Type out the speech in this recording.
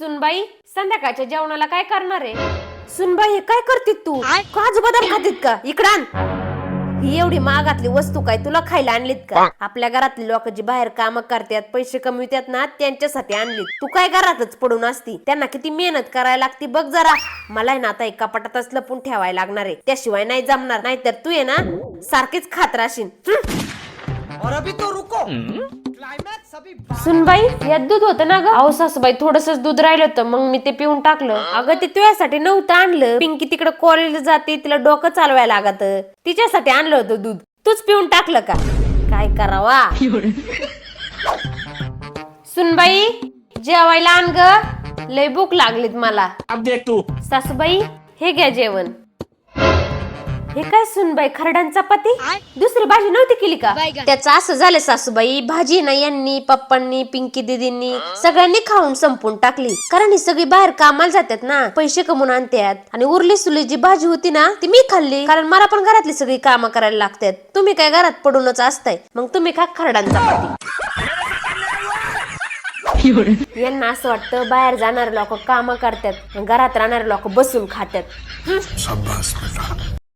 सुनबाई संध्याकाळच्या जेवणाला काय करणार आहे? सुनबाई हे काय करतीत तू? काजू बदाम खातीत का? इकडं आण. ही एवढी महागातली वस्तू काय तुला खायला आणलीत का? आपल्या घरातली लोक जी बाहेर काम करतात पैसे कमवितात ना त्यांच्यासाठी आणलीत. तू काय घरातच पडून असती? त्यांना किती मेहनत करायला लागती बघ जरा. मला ना आता एका पटातच लपून ठेवायला लागणार आहे, त्याशिवाय नाही जमणार. नाहीतर तू आहे ना सारखीच खात राहशील. और अभी तो रुको क्लाइमॅक्स अभी सुनबाई यात दूध होतं ना ग? अहो सासूबाई थोडंसंच दूध राहिलं होतं मग मी ते पिऊन टाकलं. अगं ते तुझ्यासाठी नव्हतं आणलं. पिंकी तिकडे कॉलेजला जाते, तिला डोकं चालवायला लागत, तिच्यासाठी आणलं होतं दूध. तूच पिऊन टाकलं का? काय करावा. सुनबाई जेवायला आण ग, लय भूक लागलीत मला. अब देख तू. सासूबाई हे घ्या जेवण. हे काय सुनबाई खरडान चपाती? दुसरी भाजी नव्हती केली का? त्याचं असं झालं सासूबाई, भाजी ना यांनी पप्पांनी पिंकी दीदींनी सगळ्यांनी खाऊन संपून टाकली. कारण ही सगळी बाहेर कामाला जातात ना, पैसे कमवून आणतात. आणि उरली सुरली जी भाजी होती ना ती मी खाल्ली, कारण मला पण घरातली सगळी कामं करायला लागतात. तुम्ही काय घरात पडूनच असताय, मग तुम्ही खा खरडान चपाती. यांना असं वाटतं बाहेर जाणारे लोक काम करतात, घरात राहणारे लोक बसून खातात.